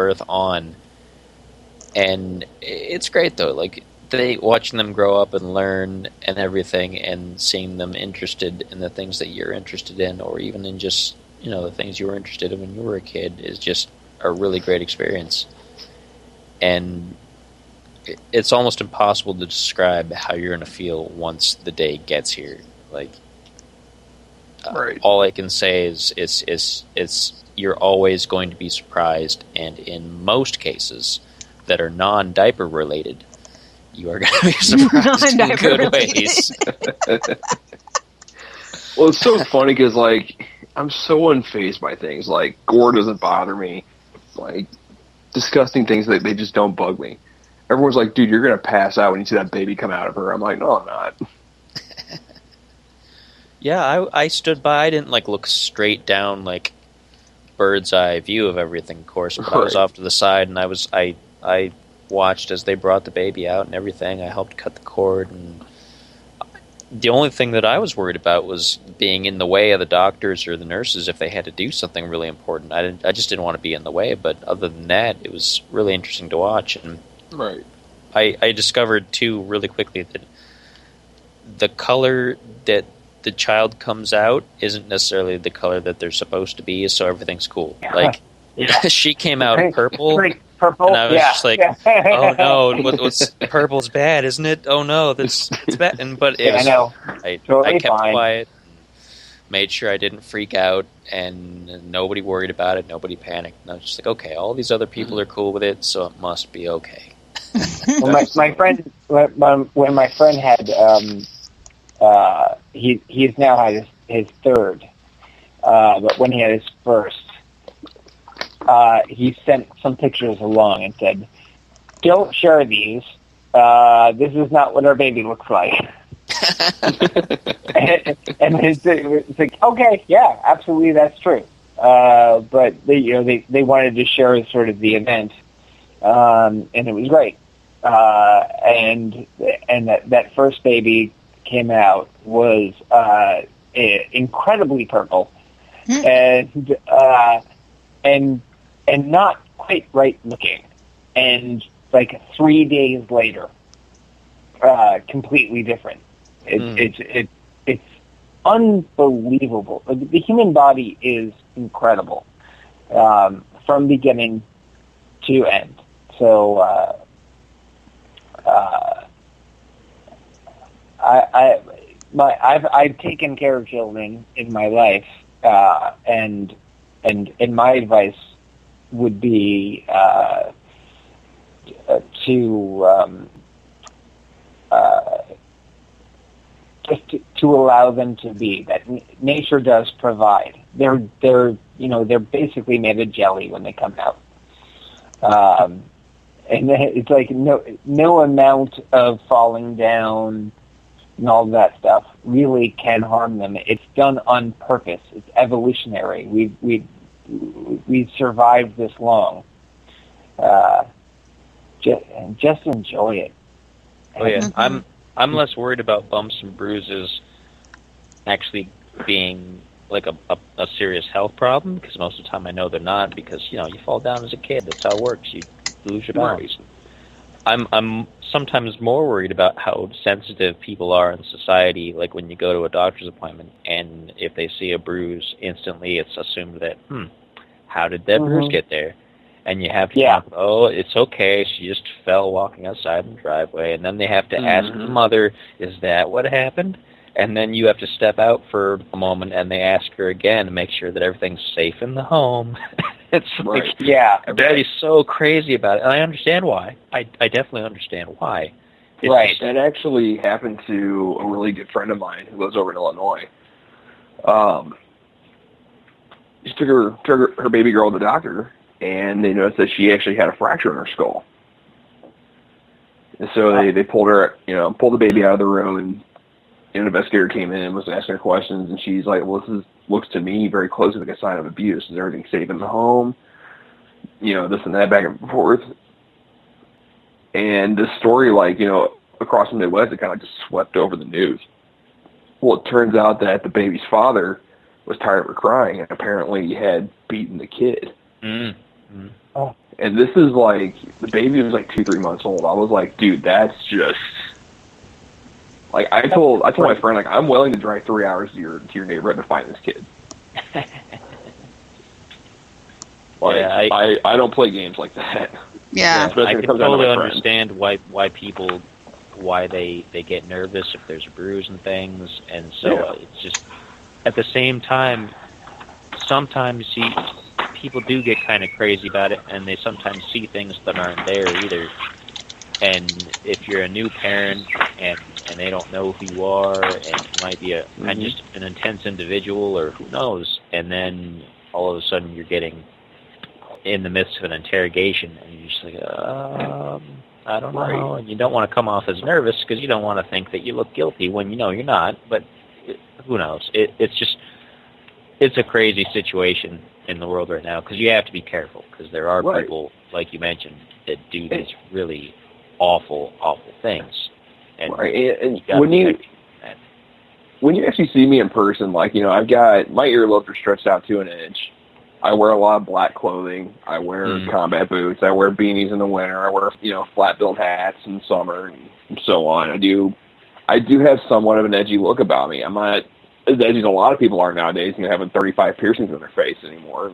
birth on. And it's great though, like watching them grow up and learn and everything, and seeing them interested in the things that you're interested in, or even in just the things you were interested in when you were a kid, is just a really great experience. And it's almost impossible to describe how you're going to feel once the day gets here. Like, right. All I can say is you're always going to be surprised, and in most cases that are non-diaper related, you are going to be surprised in good ways. Well, it's so funny because, like, I'm so unfazed by things. Like, gore doesn't bother me. Like, disgusting things, they just don't bug me. Everyone's like, dude, you're going to pass out when you see that baby come out of her. I'm like, no, I'm not. Yeah, I stood by. I didn't, like, look straight down, like, bird's eye view of everything, of course, but I was off to the side, and I watched as they brought the baby out and everything. I helped cut the cord, and the only thing that I was worried about was being in the way of the doctors or the nurses if they had to do something really important. I just didn't want to be in the way, but other than that, it was really interesting to watch. And right. I discovered, too, really quickly that the color that the child comes out isn't necessarily the color that they're supposed to be, so everything's cool. Like, she came out purple. Purple, and I was just like, "Oh no, what's purple's bad, isn't it? Oh no, it's bad." But it was, I know. I Totally kept fine. quiet, made sure I didn't freak out, and nobody worried about it. Nobody panicked. And I was just like, "Okay, all these other people are cool with it, so it must be okay." Well, my friend, when my friend had, he's now had his third, but when he had his first. He sent some pictures along and said, "Don't share these. This is not what our baby looks like." and it's like, okay, yeah, absolutely, that's true. But they wanted to share sort of the event, and it was great. And that first baby came out was incredibly purple, and not quite right looking, and like 3 days later, completely different. It's unbelievable. The human body is incredible, from beginning to end. So I've taken care of children in my life, and my advice would be to allow them to be. That nature does provide. They're basically made of jelly when they come out, and it's like no amount of falling down and all that stuff really can harm them. It's done on purpose. It's evolutionary. We've survived this long. Just enjoy it. Oh yeah, I'm less worried about bumps and bruises actually being like a serious health problem, because most of the time I know they're not, because you fall down as a kid. That's how it works. You lose your balance. I'm sometimes more worried about how sensitive people are in society, like when you go to a doctor's appointment and if they see a bruise, instantly it's assumed that, how did that bruise get there? And you have to talk, oh, it's okay, she just fell walking outside in the driveway. And then they have to ask the mother, is that what happened? And then you have to step out for a moment and they ask her again to make sure that everything's safe in the home. It's like, everybody's so crazy about it. And I understand why. I definitely understand why. It's that actually happened to a really good friend of mine who lives over in Illinois. She took her baby girl to the doctor, and they noticed that she actually had a fracture in her skull. And so they pulled the baby out of the room, and an investigator came in and was asking her questions, and she's like, well, this looks to me very closely like a sign of abuse. Is everything safe in the home? This and that, back and forth. And this story, across the Midwest, it kind of just swept over the news. Well, it turns out that the baby's father was tired of her crying and apparently had beaten the kid. Oh. And this is like, the baby was like 2-3 months old. I was like, dude, that's just, like, I told my friend, like, I'm willing to drive 3 hours to your neighborhood to find this kid. Like, Yeah, I don't play games like that. Yeah. Especially I when it can comes down to totally my friend. understand why they get nervous if there's a bruise and things, and so Yeah. it's just at the same time, sometimes people do get kind of crazy about it, and they sometimes see things that aren't there either. And if you're a new parent and they don't know who you are, and you might be and just an intense individual, or who knows, and then all of a sudden you're getting in the midst of an interrogation, and you're just like, I don't know, and you don't want to come off as nervous because you don't want to think that you look guilty when you know you're not. But who knows? It's a crazy situation in the world right now because you have to be careful because there are people, like you mentioned, that do these really awful things. And and when you actually see me in person, like, you know, I've got my earlobes are stretched out to an inch. I wear a lot of black clothing. I wear combat boots. I wear beanies in the winter. I wear, you know, flat-billed hats in summer and so on. I do have somewhat of an edgy look about me. I'm not as edgy as a lot of people are nowadays, you know, having 35 piercings in their face anymore.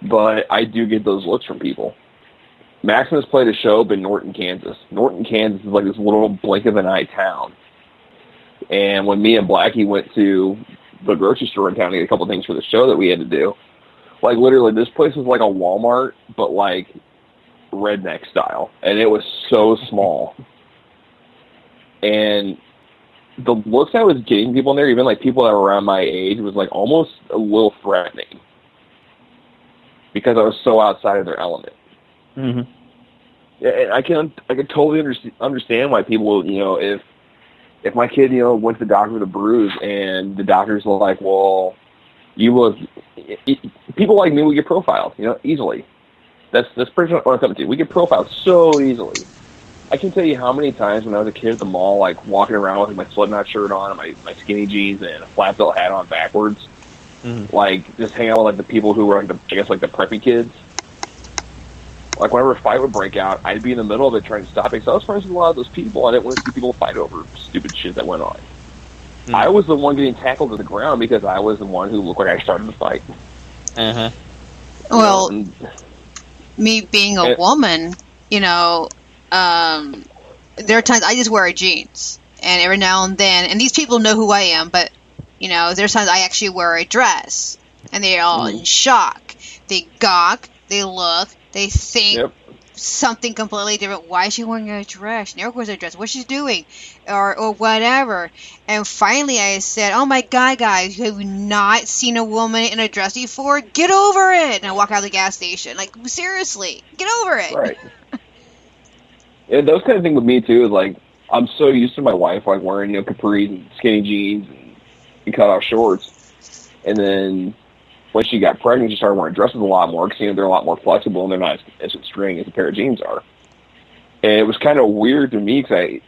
But I do get those looks from people. Maximus played a show up in Norton, Kansas. Norton, Kansas is like this little blink-of-an-eye town. And when me and Blackie went to the grocery store in town to get a couple things for the show that we had to do, like, literally, this place was like a Walmart, but like redneck style. And it was so small. And the looks I was getting people in there, even like people that were around my age, was like almost a little threatening. Because I was so outside of their element. Yeah, and I can totally understand why people, you know, if my kid, you know, went to the doctor with a bruise and the doctor's like, well, you look, people like me, we get profiled, you know, easily. That's pretty much what I'm coming to. We get profiled so easily. I can tell you how many times when I was a kid at the mall, like walking around with my Slipknot shirt on and my skinny jeans and a flat belt hat on backwards, like just hang out with like the people who were like the preppy kids. Like, whenever a fight would break out, I'd be in the middle of it trying to stop it. So I was friends with a lot of those people. I didn't want to see people fight over stupid shit that went on. I was the one getting tackled to the ground because I was the one who looked like I started the fight. Well, me being a woman, you know, there are times I just wear jeans. And every now and then, and these people know who I am, but, you know, there's times I actually wear a dress. And they're all in shock. They gawk, they look, they think something completely different. Why is she wearing a dress? She never wears a dress. What's she doing? Or whatever. And finally I said, oh my God, guys, you have not seen a woman in a dress before? Get over it! And I walk out of the gas station. Like, seriously, get over it! Right. Yeah, those kind of things with me, too, is like, I'm so used to my wife, like, wearing, you know, capris and skinny jeans and cut-off shorts. And then when she got pregnant, she started wearing dresses a lot more because, you know, they're a lot more flexible and they're not as constraining as a pair of jeans are. And it was kind of weird to me because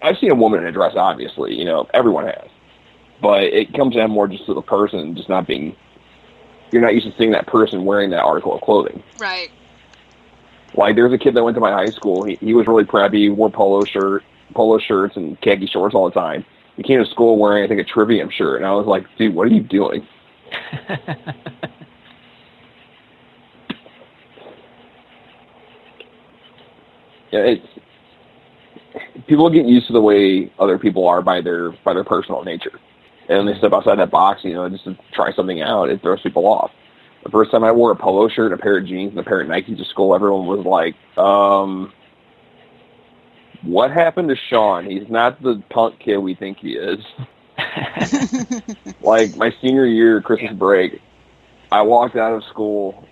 I've seen a woman in a dress, obviously, you know, everyone has. But it comes down more just to the person just not being, you're not used to seeing that person wearing that article of clothing. Right. Like, there's a kid that went to my high school. He was really preppy. He wore polo shirts and khaki shorts all the time. He came to school wearing, I think, a Trivium shirt. And I was like, dude, what are you doing? Yeah, people get used to the way other people are by their personal nature. And when they step outside that box, you know, just to try something out, it throws people off. The first time I wore a polo shirt, a pair of jeans, and a pair of Nikes to school, everyone was like, what happened to Sean? He's not the punk kid we think he is. Like, my senior year, Christmas break, I walked out of school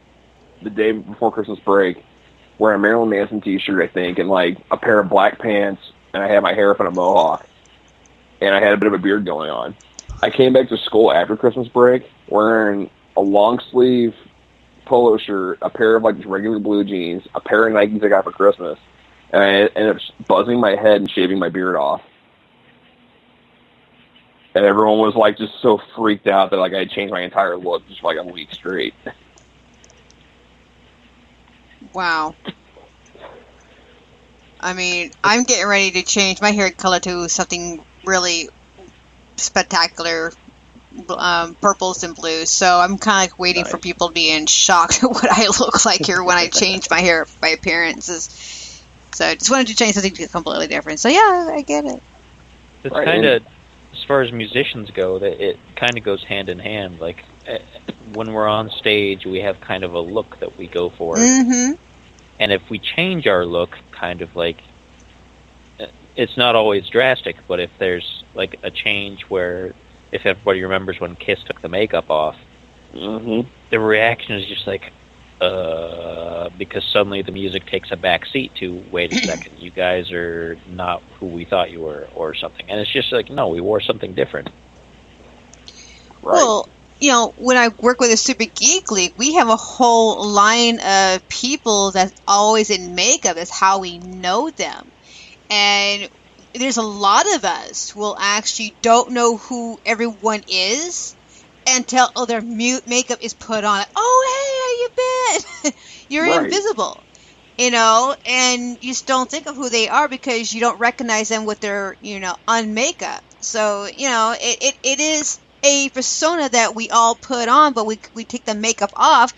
the day before Christmas break wearing a Marilyn Manson t-shirt, I think, and, like, a pair of black pants, and I had my hair up in a mohawk, and I had a bit of a beard going on. I came back to school after Christmas break wearing a long-sleeve polo shirt, a pair of, like, regular blue jeans, a pair of Nikes I got for Christmas, and I ended up buzzing my head and shaving my beard off. And everyone was, like, just so freaked out that, like, I had changed my entire look just for, like, a week straight. Wow. I mean, I'm getting ready to change my hair color to something really spectacular, purples and blues. So I'm kind of like waiting for people to be in shock at what I look like here when I change my hair, my appearances. So I just wanted to change something completely different. So yeah, I get it. It's kind of, as far as musicians go, that it kind of goes hand in hand. Like when we're on stage, we have kind of a look that we go for. Mm-hmm. And if we change our look, kind of like, it's not always drastic, but if there's like a change where, if everybody remembers when Kiss took the makeup off, Mm-hmm. the reaction is just like, because suddenly the music takes a back seat to, wait a second, you guys are not who we thought you were, or something. And it's just like, no, we wore something different. Right. Well, you know, when I work with a Super Geek League, we have a whole line of people that's always in makeup. That's how we know them. And there's a lot of us who will actually don't know who everyone is until their makeup is put on. Oh, hey, how you been? You're Right. invisible. You know, and you just don't think of who they are because you don't recognize them with their, you know, on makeup. So, you know, it is a persona that we all put on, but we take the makeup off.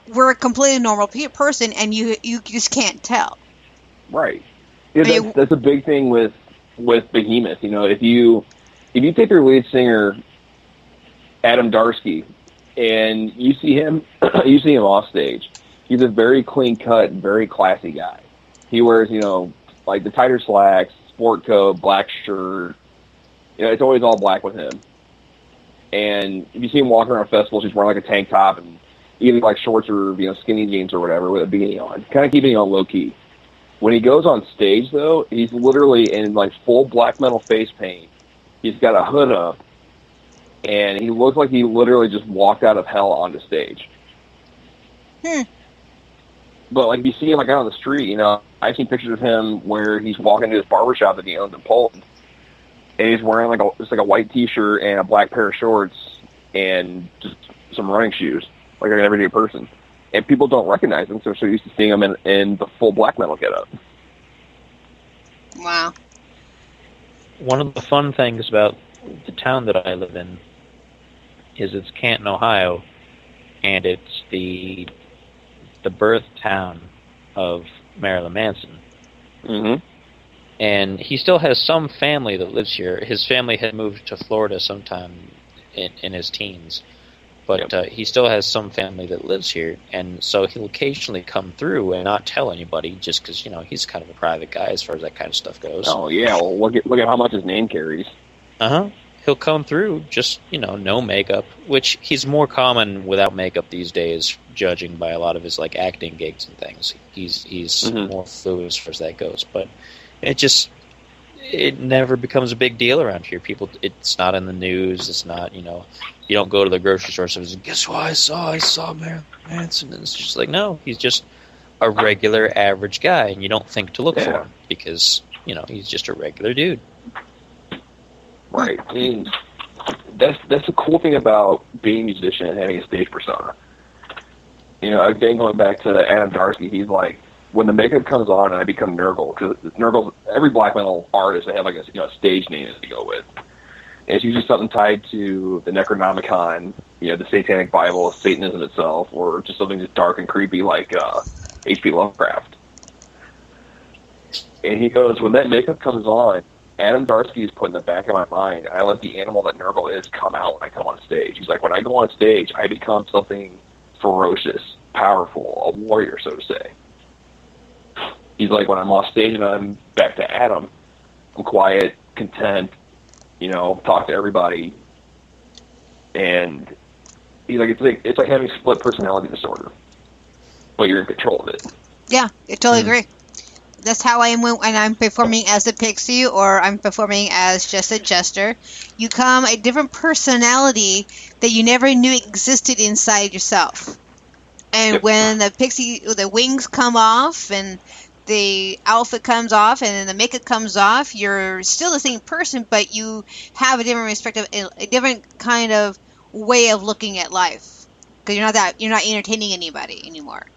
We're a completely normal person, and you just can't tell. Right. Yeah, I mean, that's a big thing with Behemoth. You know, if you take their lead singer Adam Darsky and you see him off stage, he's a very clean cut, very classy guy. He wears, you know, like the tighter slacks, sport coat, black shirt. You know, it's always all black with him. And if you see him walking around festivals, he's wearing like a tank top and either like shorts or, you know, skinny jeans or whatever with a bikini on, kind of keeping it on low key. When he goes on stage, though, he's literally in like full black metal face paint. He's got a hood up, and he looks like he literally just walked out of hell onto stage. But like if you see him like out on the street, you know, I've seen pictures of him where he's walking to his barbershop that he owns in Poland, and he's wearing like a white T-shirt and a black pair of shorts and just some running shoes, like an everyday person. And people don't recognize him, so they're so used to seeing him in the full black metal getup. Wow. One of the fun things about the town that I live in is it's Canton, Ohio, and it's the birth town of Marilyn Manson. Mm-hmm. And he still has some family that lives here. His family had moved to Florida sometime in his teens. But he still has some family that lives here, and so he'll occasionally come through and not tell anybody, just because, you know, he's kind of a private guy as far as that kind of stuff goes. Oh yeah, well look at how much his name carries. He'll come through, just, you know, no makeup, which he's more common without makeup these days, judging by a lot of his like acting gigs and things. He's more fluid as far as that goes, but it never becomes a big deal around here. It's not in the news. It's not, you know, you don't go to the grocery store and say, guess what I saw? I saw Marilyn Manson. And it's just like, no, he's just a regular average guy, and you don't think to look for him because, you know, he's just a regular dude. Right. I mean, that's the cool thing about being a musician and having a stage persona. You know, again, going back to Adam Darsky, he's like, when the makeup comes on and I become Nurgle, because Nurgle, every black metal artist, they have like a stage name that they go with. And it's usually something tied to the Necronomicon, you know, the Satanic Bible, Satanism itself, or just something just dark and creepy like H.P. Lovecraft. And he goes, when that makeup comes on, Adam Darsky is put in the back of my mind. I let the animal that Nurgle is come out when I come on stage. He's like, when I go on stage, I become something ferocious, powerful, a warrior, so to say. He's like, when I'm off stage and I'm back to Adam, I'm quiet, content, you know, talk to everybody. And he's like, it's like having split personality disorder, but you're in control of it. Yeah, I totally agree. That's how I am when I'm performing as a pixie or I'm performing as just a jester. You come a different personality that you never knew existed inside yourself. And when the pixie, the wings come off and the outfit comes off and then the makeup comes off, you're still the same person, but you have a different perspective, a different kind of way of looking at life. Because you're not entertaining anybody anymore.